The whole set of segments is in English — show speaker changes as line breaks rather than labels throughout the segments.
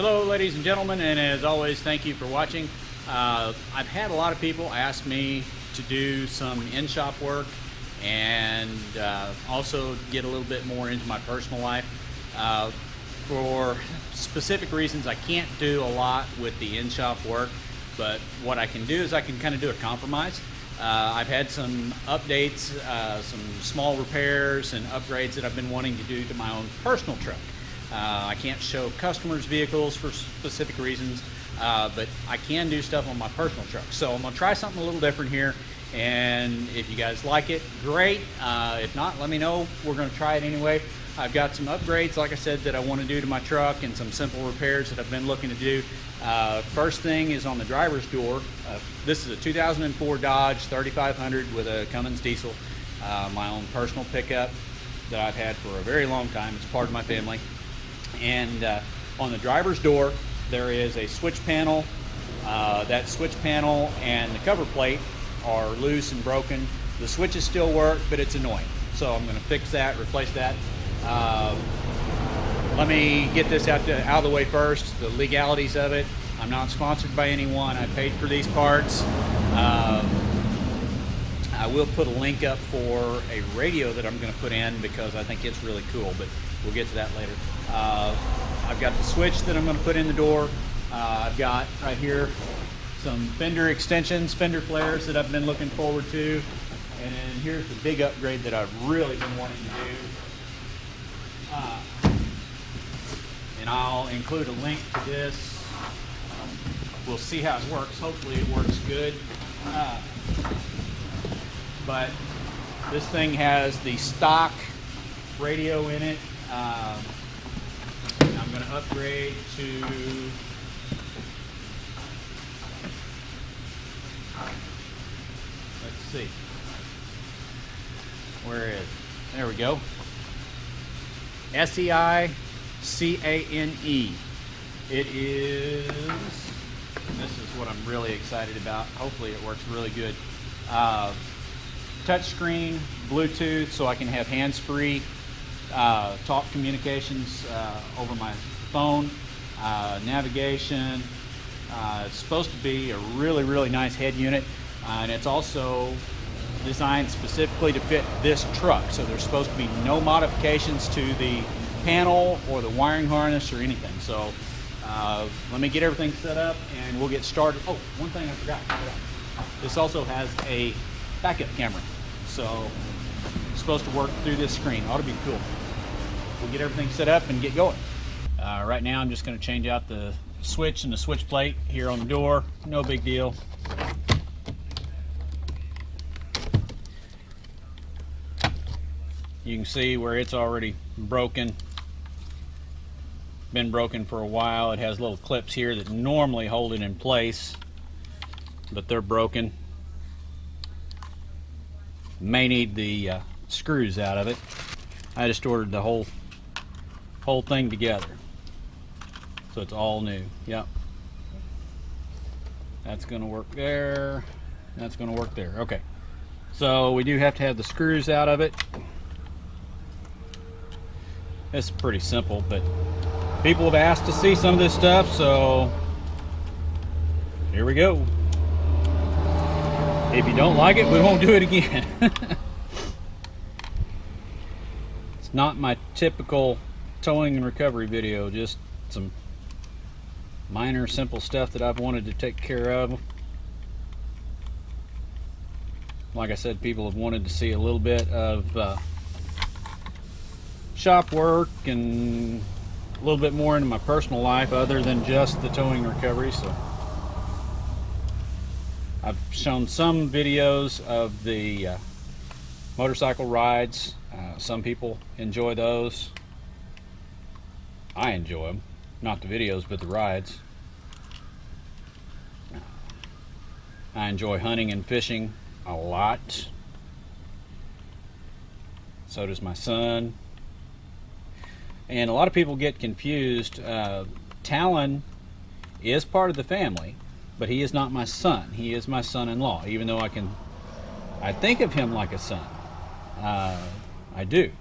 Hello ladies and gentlemen, and as always, thank you for watching. I've had a lot of people ask me to do some in-shop work and also get a little bit more into my personal life. For specific reasons, I can't do a lot with the in-shop work, but what I can do is I can kind of do a compromise. I've had some updates, some small repairs and upgrades that I've been wanting to do to my own personal truck. I can't show customers' vehicles for specific reasons, but I can do stuff on my personal truck. So I'm gonna try something a little different here, and if you guys like it, great. If not, let me know. We're gonna try it anyway. I've got some upgrades, like I said, that I want to do to my truck, and some simple repairs that I've been looking to do. First thing is on the driver's door. This is a 2004 Dodge 3500 with a Cummins diesel, my own personal pickup that I've had for a very long time. It's part of my family. And on the driver's door, there is a switch panel. That switch panel and the cover plate are loose and broken. The switches still work, but it's annoying. So I'm going to fix that, replace that. Let me get this out of the way first, the legalities of it. I'm not sponsored by anyone. I paid for these parts. I will put a link up for a radio that I'm going to put in because I think it's really cool, but we'll get to that later. I've got the switch that I'm going to put in the door. I've got right here some fender extensions, fender flares that I've been looking forward to. And then here's the big upgrade that I've really been wanting to do. And I'll include a link to this. We'll see how it works. Hopefully it works good. But this thing has the stock radio in it. I'm going to upgrade to let's see, where is it? There we go. SEI CANE. It is, this is what I'm really excited about. Hopefully it works really good. Touchscreen, Bluetooth, so I can have hands-free talk communications over my phone, navigation. It's supposed to be a really, really nice head unit, and it's also designed specifically to fit this truck. So there's supposed to be no modifications to the panel or the wiring harness or anything. So let me get everything set up and we'll get started. Oh, one thing I forgot. This also has a backup camera. So it's supposed to work through this screen. Ought to be cool. We'll get everything set up and get going. Right now I'm just going to change out the switch and the switch plate here on the door. No big deal. You can see where it's already broken. Been broken for a while. It has little clips here that normally hold it in place, but they're broken. May need the screws out of it. I just ordered the whole thing together, so it's all new. Yep, that's gonna work there, that's gonna work there. Okay, so we do have to have the screws out of it. It's pretty simple, but people have asked to see some of this stuff, so here we go. If you don't like it, we won't do it again. It's not my typical towing and recovery video, just some minor simple stuff that I've wanted to take care of. Like I said, people have wanted to see a little bit of shop work and a little bit more into my personal life other than just the towing recovery. So I've shown some videos of the motorcycle rides. Some people enjoy those. I enjoy them, not the videos but the rides. I enjoy hunting and fishing a lot. So does my son. And a lot of people get confused. Talon is part of the family, but he is not my son. He is my son-in-law, even though I think of him like a son. I do.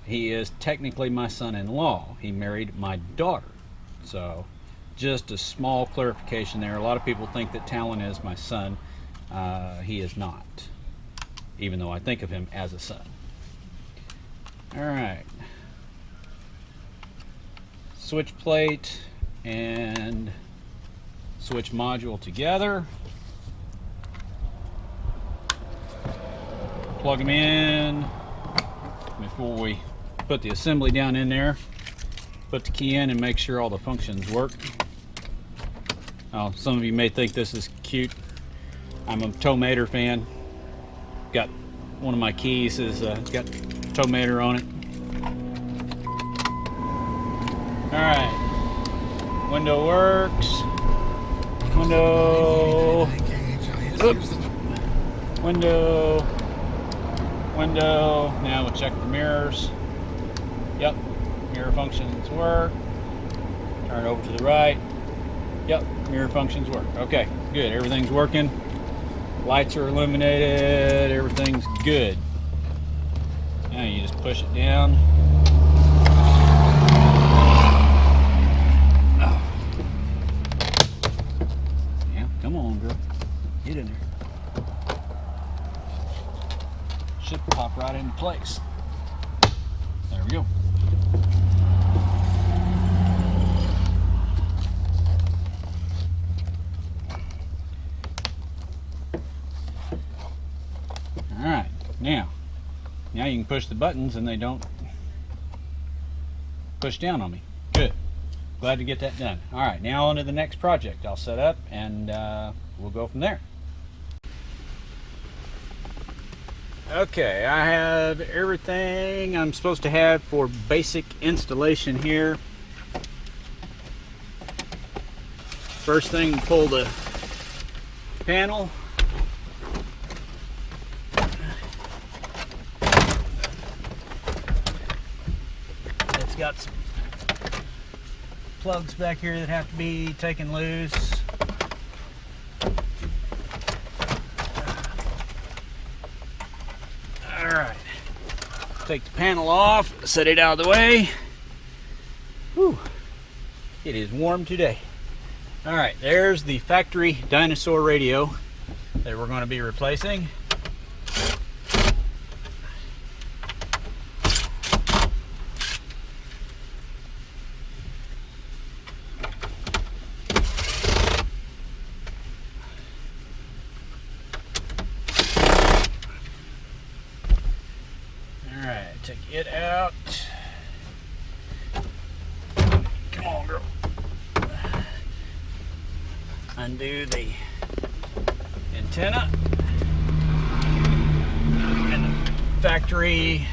He is technically my son-in-law. He married my daughter. So just a small clarification there. A lot of people think that Talon is my son. He is not, even though I think of him as a son. All right. Switch plate and switch module together. Plug them in before we put the assembly down in there. Put the key in and make sure all the functions work. Oh, some of you may think this is cute. I'm a Tomater fan. Got one of my keys is got Tomater on it. All right, window works. Window. Oops. Window. Window. Now we'll check the mirrors. Yep, mirror functions work. Turn it over to the right. Yep, mirror functions work. Okay, good. Everything's working. Lights are illuminated. Everything's good. Now you just push it down. Oh. Yeah, come on, girl. Get in there. Should pop right into place. There we go. All right, now you can push the buttons and they don't push down on me. Good. Glad to get that done. All right, now on to the next project. I'll set up and we'll go from there. Okay, I have everything I'm supposed to have for basic installation here. First thing, pull the panel. It's got some plugs back here that have to be taken loose. Alright, take the panel off, set it out of the way. Whew, it is warm today. Alright, there's the factory dinosaur radio that we're going to be replacing. Take it out. Come on, girl. Undo the antenna and the factory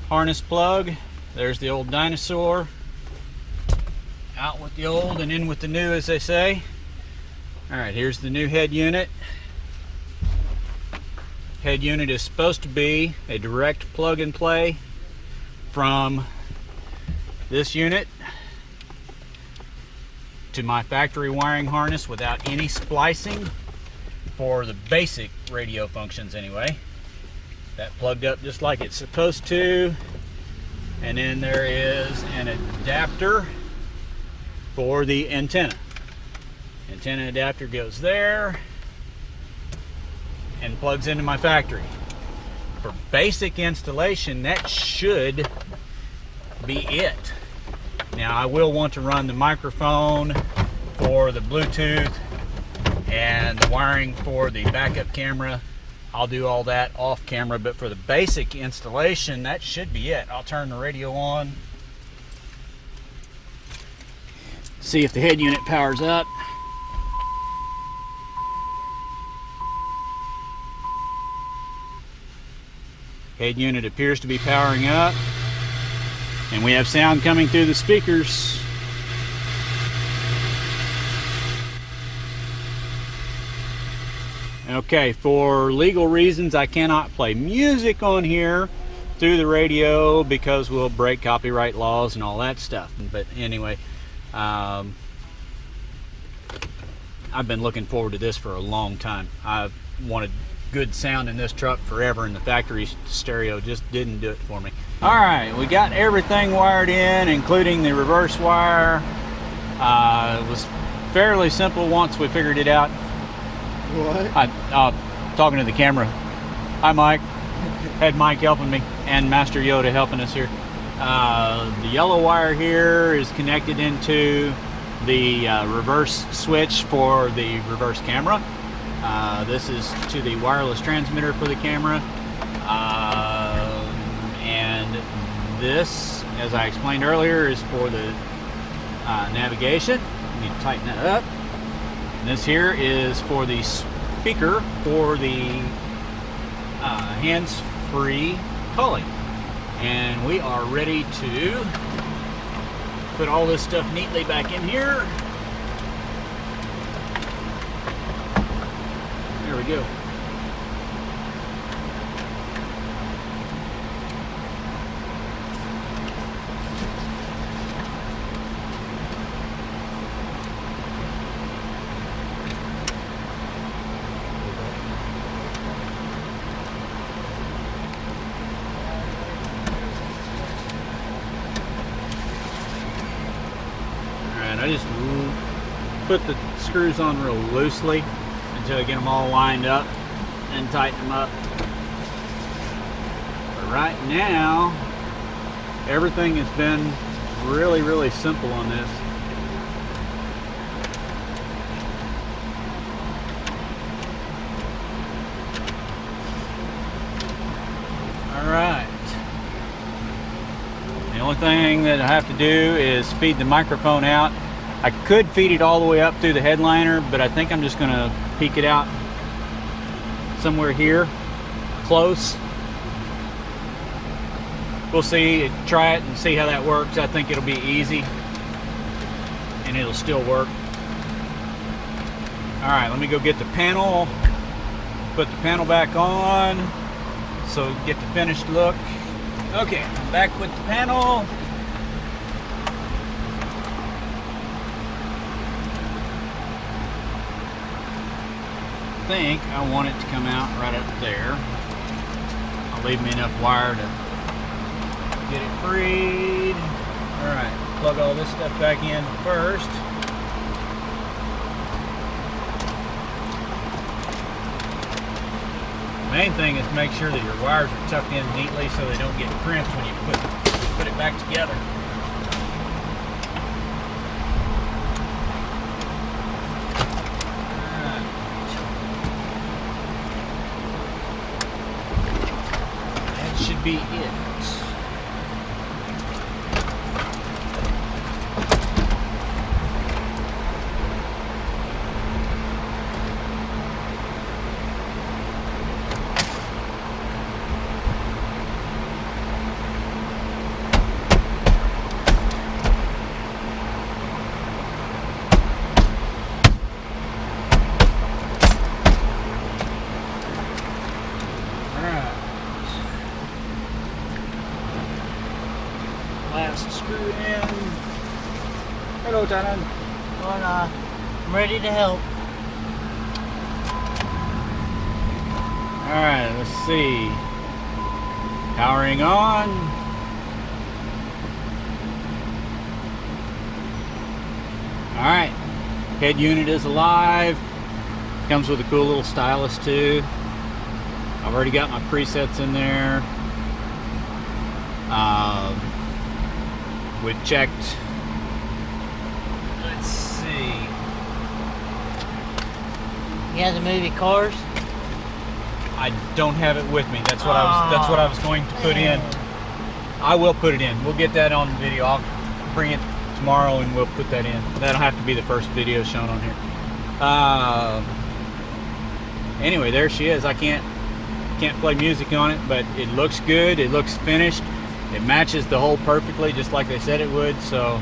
harness plug. There's the old dinosaur. Out with the old and in with the new, as they say. All right, here's the new head unit. Head unit is supposed to be a direct plug and play from this unit to my factory wiring harness without any splicing for the basic radio functions anyway. That plugged up just like it's supposed to. And then there is an adapter for the antenna. Antenna adapter goes there and plugs into my factory. For basic installation, that should be it. Now I will want to run the microphone for the Bluetooth and the wiring for the backup camera. I'll do all that off camera, but for the basic installation, that should be it. I'll turn the radio on. See if the head unit powers up. Head unit appears to be powering up, and we have sound coming through the speakers. Okay, for legal reasons I cannot play music on here through the radio because we'll break copyright laws and all that stuff. But anyway, I've been looking forward to this for a long time. I've wanted good sound in this truck forever, and the factory stereo just didn't do it for me. All right, we got everything wired in, including the reverse wire It was fairly simple once we figured it out.
What?
Talking to the camera. Hi, Mike. Had Mike helping me and Master Yoda helping us here. The yellow wire here is connected into the reverse switch for the reverse camera. This is to the wireless transmitter for the camera. And this, as I explained earlier, is for the navigation. You need to tighten that up. And this here is for the speaker for the hands-free calling. And we are ready to put all this stuff neatly back in here. There we go. I just put the screws on real loosely until I get them all lined up and tighten them up. But right now, everything has been really simple on this. All right. The only thing that I have to do is feed the microphone out. I could feed it all the way up through the headliner, but I think I'm just going to peek it out somewhere here, close. We'll see, try it and see how that works. I think it'll be easy and it'll still work. All right, let me go get the panel, put the panel back on so get the finished look. Okay, I'm back with the panel. I think I want it to come out right up there. I'll leave me enough wire to get it freed. All right, plug all this stuff back in first. The main thing is make sure that your wires are tucked in neatly so they don't get crimped when you put it back together. Should be it. Last screw in. Hello, Tannen.
Hola. I'm ready to help.
Alright, let's see. Powering on. Alright. Head unit is alive. Comes with a cool little stylus too. I've already got my presets in there. We've checked. Let's see.
You have the movie Cars?
I don't have it with me. That's what I was going to put in. I will put it in. We'll get that on video. I'll bring it tomorrow and we'll put that in. That'll have to be the first video shown on here. Anyway, there she is. I can't play music on it, but it looks good. It looks finished. It matches the hole perfectly, just like they said it would. So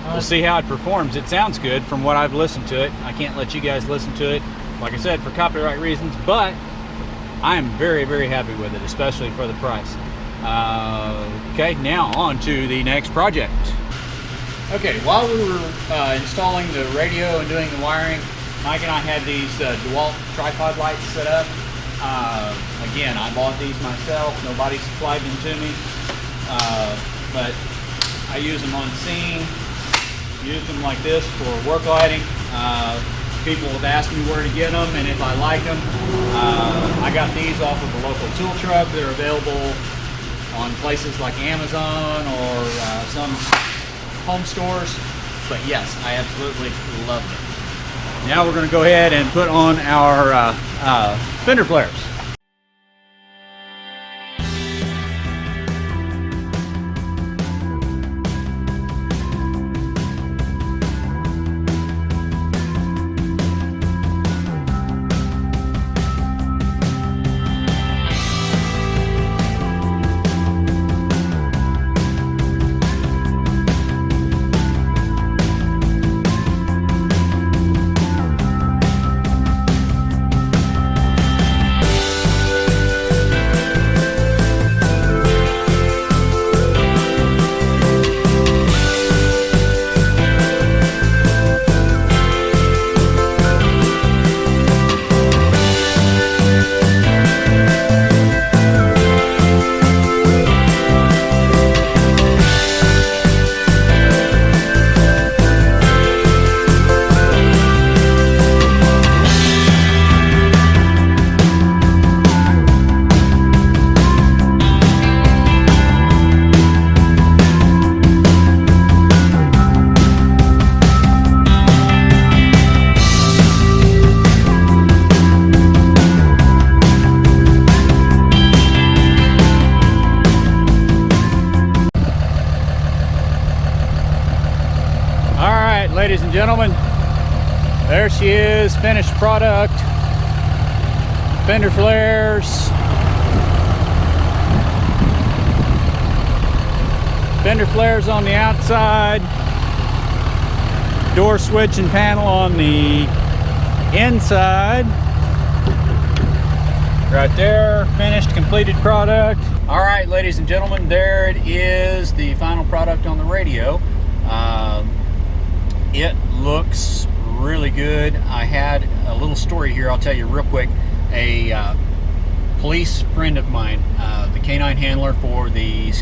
we'll see how it performs. It sounds good from what I've listened to it. I can't let you guys listen to it, like I said, for copyright reasons, but I am very happy with it, especially for the price. Okay, now on to the next project. Okay, while we were installing the radio and doing the wiring, Mike and I had these DeWalt tripod lights set up. Again, I bought these myself. Nobody supplied them to me, but I use them on scene. used them like this for work lighting. People have asked me where to get them and if I like them. I got these off of a local tool truck. They're available on places like Amazon or some home stores. But yes, I absolutely love them. Now we're going to go ahead and put on our fender flares. Ladies and gentlemen, there she is, finished product, fender flares, on the outside, door switch and panel on the inside. Right there, finished, completed product. All right, ladies and gentlemen, there it is, the final product on the radio. It looks really good. I had a little story here I'll tell you real quick. A police friend of mine, the canine handler for the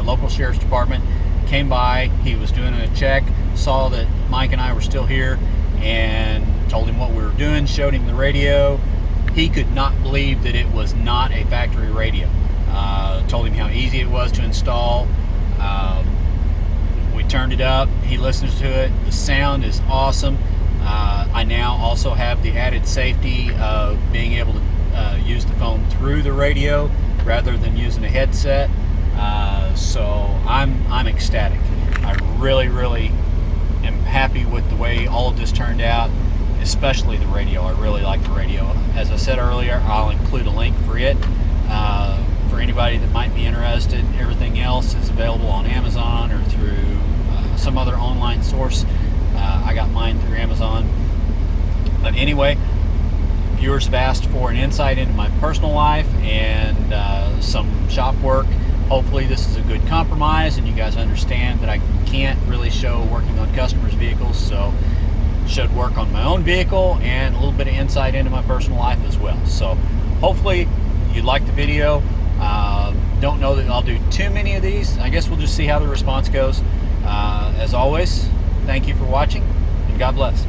local sheriff's department, came by. He was doing a check, saw that Mike and I were still here, and told him what we were doing, showed him the radio. He could not believe that it was not a factory radio. Told him how easy it was to install. We turned it up, he listens to it, the sound is awesome. I now also have the added safety of being able to use the phone through the radio rather than using a headset. So I'm ecstatic. I really am happy with the way all of this turned out, especially the radio. I really like the radio. As I said earlier, I'll include a link for it. For anybody that might be interested, everything else is available on Amazon or through some other online source. I got mine through Amazon. But anyway, viewers have asked for an insight into my personal life and some shop work. Hopefully this is a good compromise and you guys understand that I can't really show working on customers' vehicles, so should work on my own vehicle and a little bit of insight into my personal life as well. So hopefully you like the video. Don't know that I'll do too many of these. I guess we'll just see how the response goes. As always, thank you for watching and God bless.